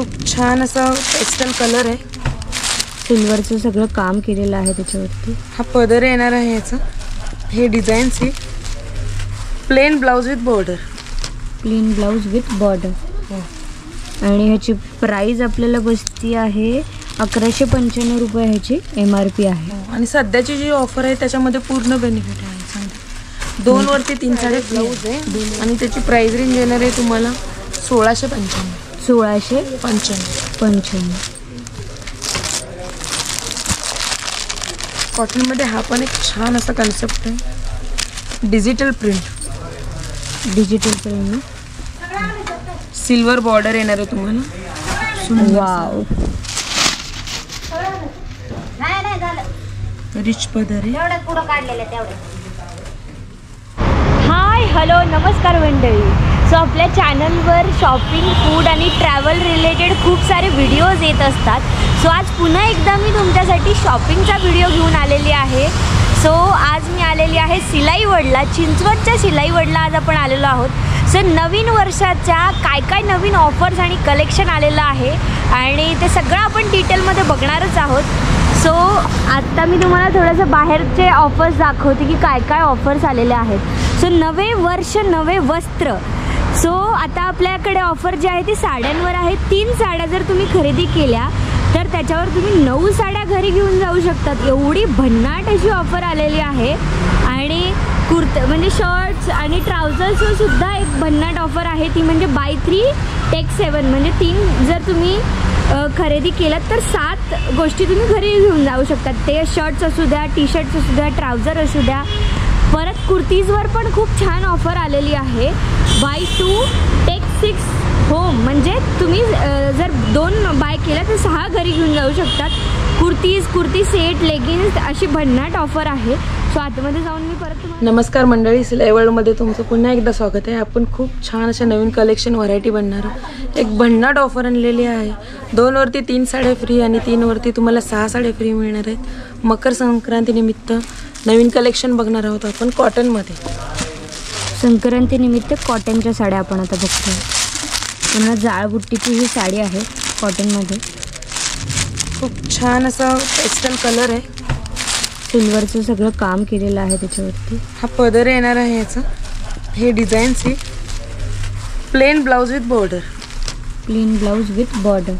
खूप छान असा पेस्टल कलर आहे, सिल्वरचं सगळं काम केलेलं आहे त्याच्यावरती। हा पदर येणार आहे याचा, हे design see plain blouse with border, plain blouse with border. आणि ह्याची प्राइस आपल्याला बसती आहे 1195 रुपये ह्याची MRP आहे। आणि सध्याची जी ऑफर आहे त्याच्यामध्ये पूर्ण बेनिफिट आहे। सांगते 2 वरती 3 साडे ब्लाउज आहे आणि त्याची प्राइस रेंज येणार आहे तुम्हाला 1695। 1695। कॉटन मध्ये हा पण एक छान असा कन्सेप्ट आहे, digital print. Digital print, silver border येणार आहे तुम्हाला। वाव, रिच पदर आहे। हाय हॅलो नमस्कार मंडळी। सो आपल्या चॅनलवर शॉपिंग, फूड आणि ट्रॅव्हल रिलेटेड खूप सारे व्हिडिओज येत असतात। सो आज पुन्हा एकदा मी तुमच्यासाठी शॉपिंगचा व्हिडिओ घेऊन आलेली आहे। सो आज मी आलेली आहे सिलाईवडला, चिंचवडच्या सिलाईवडला आज आपण आलेलो आहोत। सो नवीन वर्षाच्या काय नवीन ऑफर्स आणि कलेक्शन आलेलं आहे आणि ते सगळं आपण डिटेलमध्ये बघणारच आहोत। सो आत्ता मी तुम्हाला थोडंसं बाहेरचे ऑफर्स दाखवते की काय ऑफर्स आलेले आहेत। सो नवे वर्ष नवे वस्त्र। सो आता आपल्याकडे ऑफर जी आहे ती साड्यांवर आहे। 3 साड्या जर तुम्ही खरेदी केल्या तर त्याच्यावर तुम्ही 9 साड्या घरी घेऊन जाऊ शकतात। एवढी भन्नाट अशी ऑफर आलेली आहे। आणि कुर्ता म्हणजे शर्ट्स आणि ट्राउझर्सवर सुद्धा एक भन्नाट ऑफर आहे, ती म्हणजे बाय 3 टेक 7, म्हणजे 3 जर तुम्ही खरेदी केलात तर 7 गोष्टी तुम्ही घरी घेऊन जाऊ शकतात। ते शर्ट्स असू द्या, टी शर्ट्स असू द्या, ट्राउझर असू द्या। परत कुर्तीजवर पण खूप छान ऑफर आलेली आहे, बाय 2 टेक 6 होम, म्हणजे तुम्ही जर 2 बाय केल्या तर 6 घरी घेऊन जाऊ शकतात। कुर्ती सेट, लेगिन्स अशी भन्नाट ऑफर आहे। सो आतमध्ये जाऊन मी परत तुम्हाला नमस्कार मंडळी, सिलाईवर्ल्डमध्ये तुमचं पुन्हा एकदा स्वागत आहे। आपण खूप छान अशा नवीन कलेक्शन व्हरायटी बनणार एक भन्नाट ऑफर आणलेली आहे। 2 वरती 3 साड्या फ्री आणि 3 वरती तुम्हाला 6 साड्या फ्री मिळणार आहेत। मकर संक्रांतीनिमित्त नवीन कलेक्शन बघणार आहोत आपण कॉटनमध्ये। संक्रांतीनिमित्त कॉटनच्या साड्या आपण आता बघतोय। पुन्हा जाळबुट्टीची ही साडी आहे कॉटनमध्ये, खूप छान असा पेस्टल कलर आहे, सिल्वरचं सगळं काम केलेलं आहे त्याच्यावरती। हा पदर येणार आहे याचा, हे design see plain blouse with border, plain blouse with border.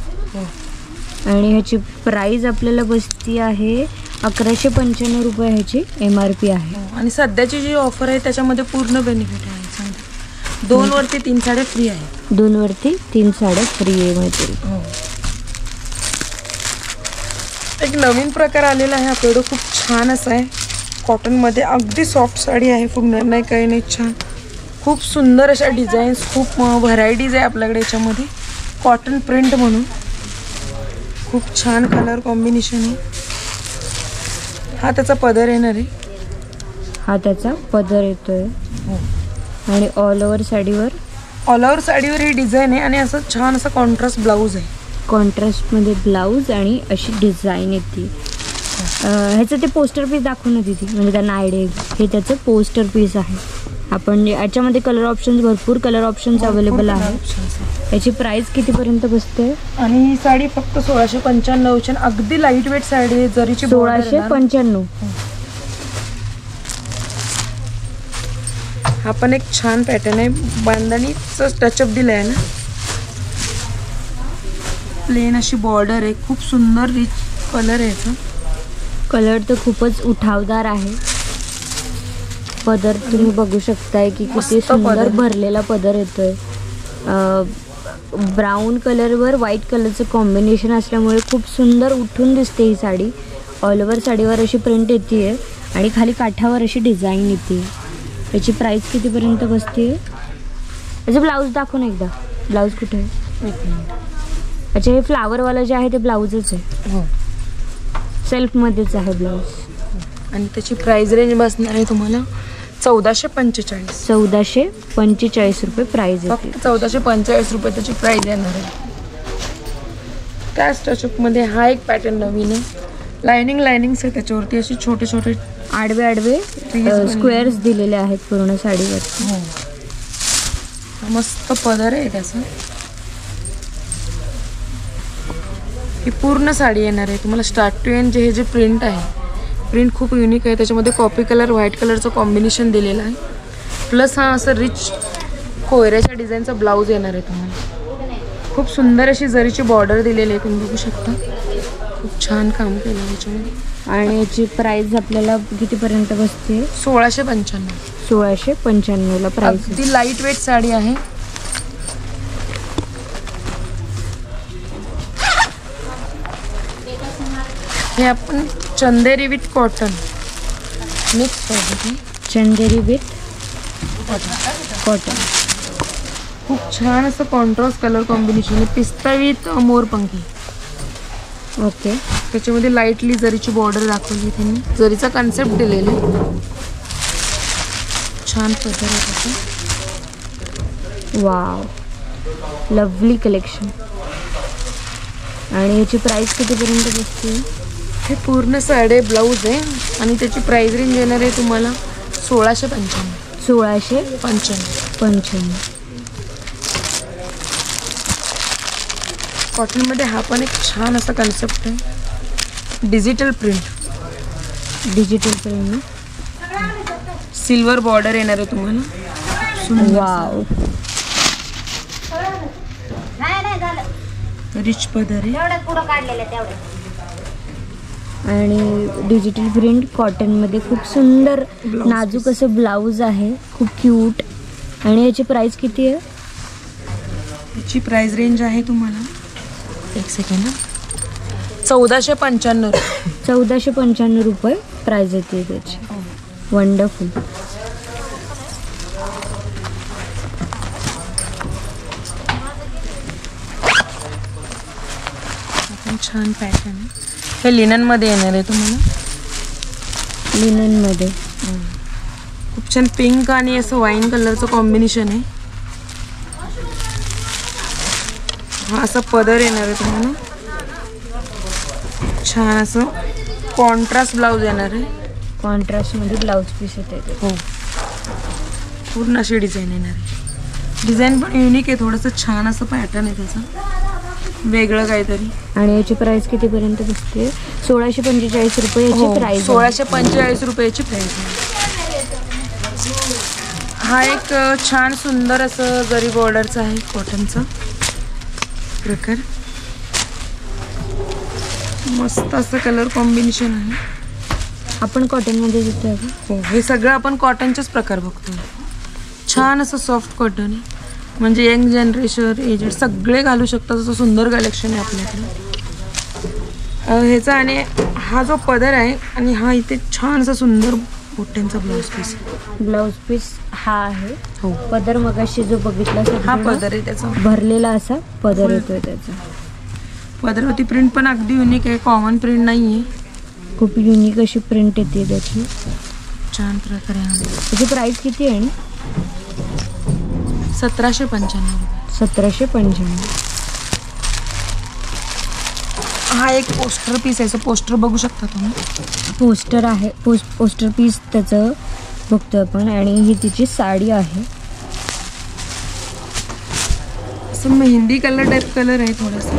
आणि ह्याची प्राइस आपल्याला बसती आहे 1195 रुपये ह्याची MRP आहे। आणि सध्याची जी ऑफर आहे त्याच्यामध्ये पूर्ण बेनिफिट आहे। सांगते 2 वरती 3 साड्या फ्री आहेत। 2 वरती 3 साड्या फ्री आहे मध्ये। एक नवीन प्रकार आलेला आहे आपल्याकडे, खूप छान असा आहे कॉटनमध्ये, अगदी सॉफ्ट साडी आहे, फुगणार नाही काही नाही, छान खूप सुंदर अशा डिझाईन्स, खूप व्हरायटीज आहे आपल्याकडे याच्यामध्ये। कॉटन प्रिंट म्हणून खूप छान कलर कॉम्बिनेशन आहे। हा त्याचा पदर येणार आहे, हा त्याचा पदर येतोय। आणि ऑल ओव्हर साडीवर ही डिझाईन आहे आणि असं छान असं कॉन्ट्रास्ट ब्लाऊज आहे, कॉन्ट्रास्टमध्ये ब्लाऊज आणि अशी डिझाईन येते। ह्याचं ते पोस्टर पीस दाखवून दिली म्हणजे त्यांना आयडिया येईल। हे त्याचं पोस्टर पीस आहे। आपण याच्यामध्ये कलर ऑप्शन्स, भरपूर कलर ऑप्शन्स अवेलेबल आहे। याची प्राइस कितीपर्यंत बसते? आणि ही साडी फक्त 1695, अगदी लाईट वेट साडी आहे, जरीची 1695। हा पण एक छान पॅटर्न आहे, बांधणीचा टचअप दिला आहे ना, प्लेन अशी बॉर्डर आहे, खूप सुंदर रिच कलर आहे याचा। कलर तर खूपच उठावदार आहे। पदर तुम्ही बघू शकताय की किती सुंदर भरलेला पदर येतोय। ब्राऊन कलरवर व्हाईट कलरचं कॉम्बिनेशन असल्यामुळे खूप सुंदर उठून दिसते ही साडी। ऑल ओव्हर साडीवर अशी प्रिंट येते आणि खाली काठावर अशी डिझाईन येते। याची प्राइस कितीपर्यंत बसते? याचं ब्लाऊज दाखवून एकदा, ब्लाऊज कुठे आहे? अच्छा, हे फ्लावरवाला जे आहे ते ब्लाऊजच आहे, सेल्फमध्येच आहे ब्लाऊज। आणि त्याची प्राइस रेंज बसणार आहे तुम्हाला 1445। 1445 रुपये प्राइस आहे, फक्त 1445 रुपये त्याची प्राइस येणार आहे। त्याच टचअपमध्ये हा एक पॅटर्न नवीन आहे, लाइनिंग्स आहे त्याच्यावरती, अशी छोटे छोटे आडवे स्क्वेअर्स दिलेले आहेत पूर्ण साडीवर। मस्त पदर आहे त्याचा, ही पूर्ण साडी येणार आहे तुम्हाला स्टार्ट टू एंड. हे जे प्रिंट आहे प्रिंट खूप युनिक आहे. त्याच्यामध्ये कॉपी कलर व्हाईट कलरचं कॉम्बिनेशन दिलेलं आहे. प्लस हा असं रिच कोयऱ्याच्या डिझाईनचा ब्लाऊज येणार आहे तुम्हाला. खूप सुंदर अशी जरीची बॉर्डर दिलेली आहे तुम्ही बघू शकता. खूप छान काम केलं आहे याच्यामध्ये. आणि याची प्राइस आपल्याला कितीपर्यंत बसते? 1695. 1695ला प्राइस. अगदी लाईट वेट साडी आहे. हे आपण चंदेरी विथ कॉटन मिक्स करतो. चंदेरी विथ कॉटन. खूप छान असं कॉन्ट्रास्ट कलर कॉम्बिनेशन आहे. पिस्ता विथ मोरपंखी. ओके. त्याच्यामध्ये लाईटली जरीची बॉर्डर दाखवली त्यांनी. जरीचा कन्सेप्ट दिलेला आहे. छान पदर आहे त्याचा. Wow, lovely collection. आणि याची प्राइस कितीपर्यंत बसते? हे पूर्ण साडे ब्लाऊज आहे आणि त्याची प्राइस रेंज येणार आहे तुम्हाला 1695. 1695. कॉटनमध्ये हा पण एक छान असा कन्सेप्ट आहे. Digital print. Digital print. Silver border येणार आहे तुम्हाला. वाव, रिच पदर आहे. आणि डिजिटल प्रिंट कॉटनमध्ये खूप सुंदर नाजूक असं ब्लाऊज आहे. खूप क्यूट. आणि याची प्राइस किती आहे? याची प्राइस रेंज आहे तुम्हाला एक सेकंड 1495. 1495 रुपये प्राइस येते त्याची. वंडरफुल. छान पॅटर्न आहे. हे लिननमध्ये येणार आहे तुम्हाला. लिननमध्ये खूप छान पिंक आणि असं वाईन कलरचं कॉम्बिनेशन आहे. हा असा पदर येणार आहे तुम्हाला. छान असं कॉन्ट्रास्ट ब्लाऊज येणार आहे. कॉन्ट्रास्टमध्ये ब्लाऊज पीस येते. हो, पूर्ण अशी डिझाईन येणार आहे. डिझाईन पण युनिक आहे. थोडंसं छान असं पॅटर्न आहे त्याचं, वेगळं काहीतरी. आणि याची प्राइस कितीपर्यंत बसते? 1645 रुपये याची प्राइस. 1645 रुपयाची प्राइस आहे. हा एक छान सुंदर असं जरी बॉर्डरचा आहे कॉटनचा प्रकार. मस्त असं कलर कॉम्बिनेशन आहे. आपण कॉटनमध्ये घेतोय. हो, हे सगळं आपण कॉटनचेच प्रकार बघतोय. छान असं सॉफ्ट कॉटन आहे. म्हणजे यंग जनरेशन एजेड सगळे घालू शकतात. असं सुंदर कलेक्शन आहे आपल्याकडे ह्याचा. आणि हा जो पदर आहे आणि हा इथे छान असा सुंदर मोठ्यांचा ब्लाऊज पीस. ब्लाऊज पीस हा आहे. हो, पदर मगाशी जो बघितला हा पदर आहे त्याचा. भरलेला असा पदर येतोय त्याचा. पदरावरती प्रिंट पण अगदी युनिक आहे. कॉमन प्रिंट नाही आहे. खूप युनिक अशी प्रिंट येते त्याची. छान प्रकारे आहे. त्याची प्राइस किती आहे? 1795. 1795. हा एक पोस्टर पीस आहे. पोस्टर बघू शकता तुम्ही. पोस्टर आहे. पोस्टर पीस त्याचं बघतो आपण. आणि ही तिची साडी आहे. असं मेहंदी कलर टाईप कलर आहे थोडासा.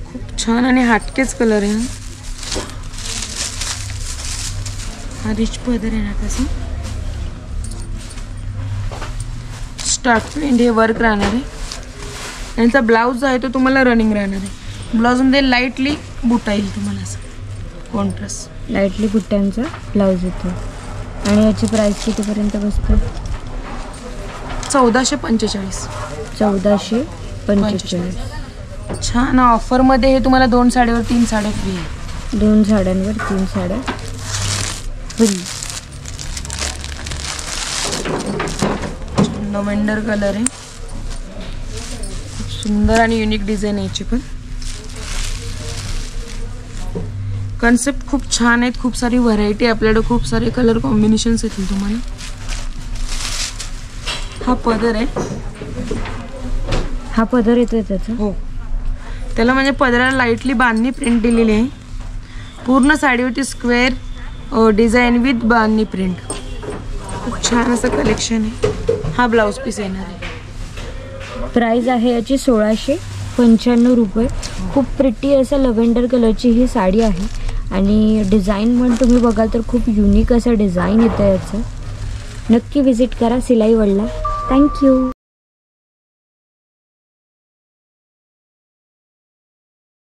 खूप छान आणि हाटकेच कलर आहे. हा रिच पदर आहे ना त्याचा. स्टार्ट टू एंड हे वर्क राहणार आहे. यांचा ब्लाऊज जो आहे तो तुम्हाला रनिंग राहणार आहे. ब्लाऊजमध्ये लाईटली बुटा येईल तुम्हाला असं कॉन्ट्रास्ट. लाईटली बुट्ट्यांचा ब्लाऊज येतो. आणि याची प्राइस कितीपर्यंत बसते? 1445. 1445. छान ऑफरमध्ये हे तुम्हाला 2 साड्यावर 3 साड्या फ्री आहे. 2 साड्यांवर 3 साड्या फ्री. लव्हेंडर कलर आहे. खूप सुंदर आणि युनिक डिझाईन याची पण. कन्सेप्ट खूप छान आहेत. खूप सारी व्हरायटी आपल्याकडे. खूप सारे कलर कॉम्बिनेशन्स येतील तुम्हाला. हा पदर आहे. हा पदर येतोय त्याचा. हो, त्याला म्हणजे पदराला लाईटली बांधणी प्रिंट दिलेली आहे. पूर्ण साडीवरती स्क्वेअर डिझाईन विथ बांधणी प्रिंट. खूप छान असं कलेक्शन आहे. हा ब्लाऊज पीस येणार आहे. प्राइस आहे याची 1695. 95 रुपये. खूप प्रिटी असं लव्हेंडर कलरची ही साडी आहे आणि डिझाईन पण तुम्ही बघाल तर खूप युनिक असं डिझाईन येतं याचं. नक्की विजिट करा सिलाई वर्ल्डला. थँक्यू.